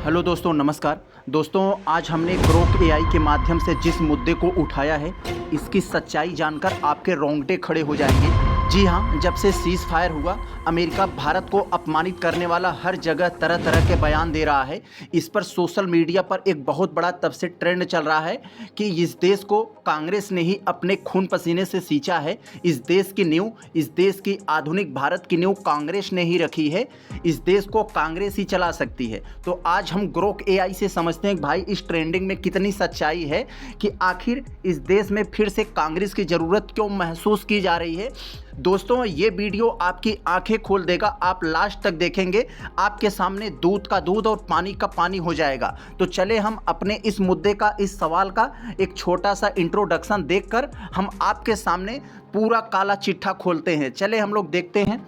Hello दोस्तों, नमस्कार। दोस्तों, आज हमने ग्रोक एआई के माध्यम से जिस मुद्दे को उठाया है, इसकी सच्चाई जानकर आपके रोंगटे खड़े हो जाएंगे। जी हाँ, जब से सीज़ फायर हुआ, अमेरिका भारत को अपमानित करने वाला हर जगह तरह तरह के बयान दे रहा है। इस पर सोशल मीडिया पर एक बहुत बड़ा तब से ट्रेंड चल रहा है कि इस देश को कांग्रेस ने ही अपने खून पसीने से सींचा है। इस देश की नींव, इस देश की आधुनिक भारत की नींव कांग्रेस ने ही रखी है। इस देश को कांग्रेस ही चला सकती है। तो आज हम ग्रोक एआई से समझते हैं भाई इस ट्रेंडिंग में कितनी सच्चाई है कि आखिर इस देश में फिर से कांग्रेस की ज़रूरत क्यों महसूस की जा रही है। दोस्तों, ये वीडियो आपकी आंखें खोल देगा। आप लास्ट तक देखेंगे, आपके सामने दूध का दूध और पानी का पानी हो जाएगा। तो चले हम अपने इस मुद्दे का, इस सवाल का एक छोटा सा इंट्रोडक्शन देखकर हम आपके सामने पूरा काला चिट्ठा खोलते हैं। चले हम लोग देखते हैं।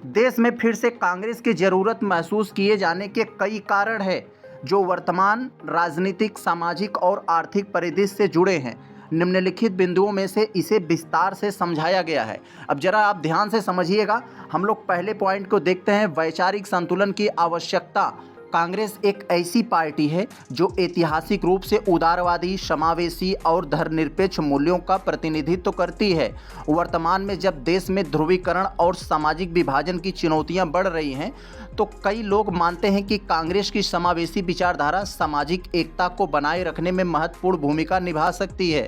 देश में फिर से कांग्रेस की ज़रूरत महसूस किए जाने के कई कारण हैं जो वर्तमान राजनीतिक, सामाजिक और आर्थिक परिदृश्य से जुड़े हैं। निम्नलिखित बिंदुओं में से इसे विस्तार से समझाया गया है। अब जरा आप ध्यान से समझिएगा। हम लोग पहले पॉइंट को देखते हैं, वैचारिक संतुलन की आवश्यकता। कांग्रेस एक ऐसी पार्टी है जो ऐतिहासिक रूप से उदारवादी, समावेशी और धर्मनिरपेक्ष मूल्यों का प्रतिनिधित्व करती है। वर्तमान में जब देश में ध्रुवीकरण और सामाजिक विभाजन की चुनौतियां बढ़ रही हैं, तो कई लोग मानते हैं कि कांग्रेस की समावेशी विचारधारा सामाजिक एकता को बनाए रखने में महत्वपूर्ण भूमिका निभा सकती है।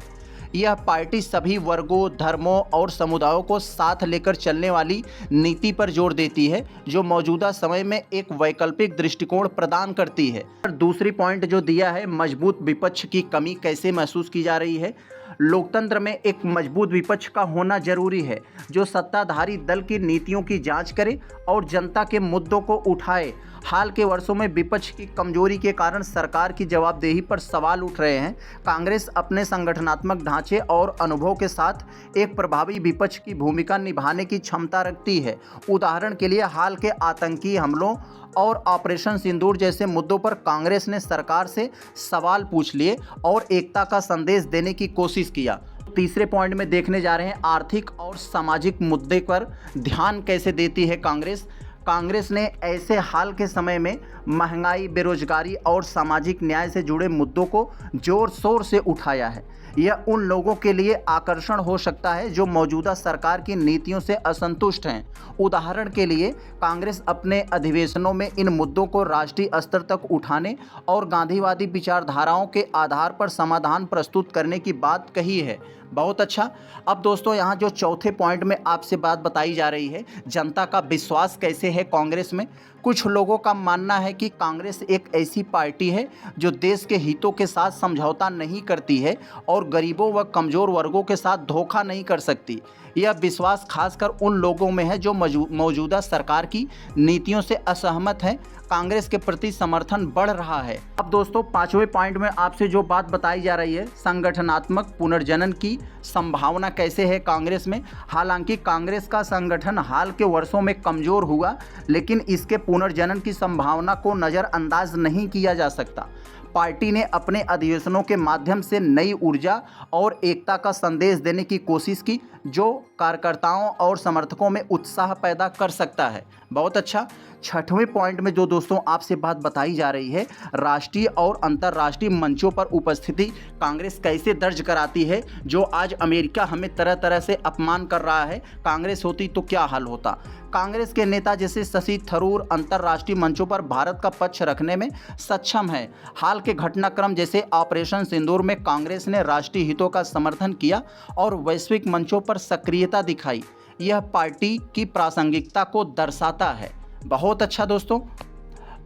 यह पार्टी सभी वर्गों, धर्मों और समुदायों को साथ लेकर चलने वाली नीति पर जोर देती है, जो मौजूदा समय में एक वैकल्पिक दृष्टिकोण प्रदान करती है। दूसरी पॉइंट जो दिया है, मजबूत विपक्ष की कमी कैसे महसूस की जा रही है। लोकतंत्र में एक मजबूत विपक्ष का होना जरूरी है, जो सत्ताधारी दल की नीतियों की जांच करे और जनता के मुद्दों को उठाए। हाल के वर्षों में विपक्ष की कमजोरी के कारण सरकार की जवाबदेही पर सवाल उठ रहे हैं। कांग्रेस अपने संगठनात्मक ढांचे और अनुभव के साथ एक प्रभावी विपक्ष की भूमिका निभाने की क्षमता रखती है। उदाहरण के लिए, हाल के आतंकी हमलों और ऑपरेशन सिंदूर जैसे मुद्दों पर कांग्रेस ने सरकार से सवाल पूछ लिए और एकता का संदेश देने की कोशिश किया। तीसरे पॉइंट में देखने जा रहे हैं, आर्थिक और सामाजिक मुद्दे पर ध्यान कैसे देती है कांग्रेस। कांग्रेस ने ऐसे हाल के समय में महंगाई, बेरोजगारी और सामाजिक न्याय से जुड़े मुद्दों को जोर शोर से उठाया है। यह उन लोगों के लिए आकर्षण हो सकता है जो मौजूदा सरकार की नीतियों से असंतुष्ट हैं। उदाहरण के लिए, कांग्रेस अपने अधिवेशनों में इन मुद्दों को राष्ट्रीय स्तर तक उठाने और गांधीवादी विचारधाराओं के आधार पर समाधान प्रस्तुत करने की बात कही है। बहुत अच्छा। अब दोस्तों, यहाँ जो चौथे पॉइंट में आपसे बात बताई जा रही है, जनता का विश्वास कैसे है कांग्रेस में। कुछ लोगों का मानना है कि कांग्रेस एक ऐसी पार्टी है जो देश के हितों के साथ समझौता नहीं करती है और गरीबों व कमज़ोर वर्गों के साथ धोखा नहीं कर सकती। यह विश्वास खासकर उन लोगों में है जो मौजूदा सरकार की नीतियों से असहमत हैं। कांग्रेस के प्रति समर्थन बढ़ रहा है। अब दोस्तों, पांचवें पॉइंट में आपसे जो बात बताई जा रही है, संगठनात्मक पुनर्जनन की संभावना कैसे है कांग्रेस में। हालांकि कांग्रेस का संगठन हाल के वर्षों में कमज़ोर हुआ, लेकिन इसके पुनर्जनन की संभावना को नज़रअंदाज नहीं किया जा सकता। पार्टी ने अपने अधिवेशनों के माध्यम से नई ऊर्जा और एकता का संदेश देने की कोशिश की, जो कार्यकर्ताओं और समर्थकों में उत्साह पैदा कर सकता है। बहुत अच्छा। छठवें पॉइंट में जो दोस्तों आपसे बात बताई जा रही है, राष्ट्रीय और अंतर्राष्ट्रीय मंचों पर उपस्थिति कांग्रेस कैसे दर्ज कराती है। जो आज अमेरिका हमें तरह तरह से अपमान कर रहा है, कांग्रेस होती तो क्या हाल होता। कांग्रेस के नेता जैसे शशि थरूर अंतर्राष्ट्रीय मंचों पर भारत का पक्ष रखने में सक्षम है। हाल के घटनाक्रम जैसे ऑपरेशन सिंदूर में कांग्रेस ने राष्ट्रीय हितों का समर्थन किया और वैश्विक मंचों पर सक्रियता दिखाई। यह पार्टी की प्रासंगिकता को दर्शाता है। बहुत अच्छा दोस्तों।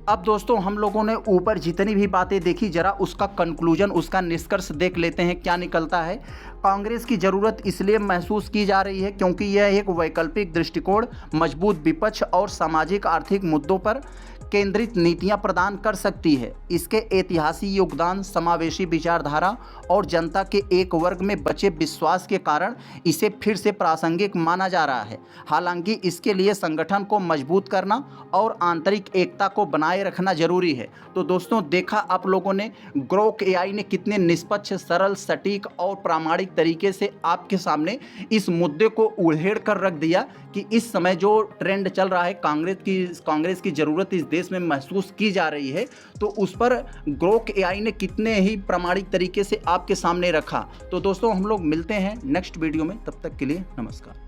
अब दोस्तों, हम लोगों ने ऊपर जितनी भी बातें देखी, जरा उसका कंक्लूजन, उसका निष्कर्ष देख लेते हैं क्या निकलता है। कांग्रेस की ज़रूरत इसलिए महसूस की जा रही है क्योंकि यह एक वैकल्पिक दृष्टिकोण, मजबूत विपक्ष और सामाजिक आर्थिक मुद्दों पर केंद्रित नीतियां प्रदान कर सकती है। इसके ऐतिहासिक योगदान, समावेशी विचारधारा और जनता के एक वर्ग में बचे विश्वास के कारण इसे फिर से प्रासंगिक माना जा रहा है। हालांकि इसके लिए संगठन को मजबूत करना और आंतरिक एकता को बनाए रखना जरूरी है। तो दोस्तों, देखा आप लोगों ने ग्रोक एआई ने कितने निष्पक्ष, सरल, सटीक और प्रामाणिक तरीके से आपके सामने इस मुद्दे को उड़ेड़ कर रख दिया कि इस समय जो ट्रेंड चल रहा है, कांग्रेस की ज़रूरत इस देश में महसूस की जा रही है, तो उस पर ग्रोक एआई ने कितने ही प्रामाणिक तरीके से आपके सामने रखा। तो दोस्तों हम लोग मिलते हैं नेक्स्ट वीडियो में, तब तक के लिए नमस्कार।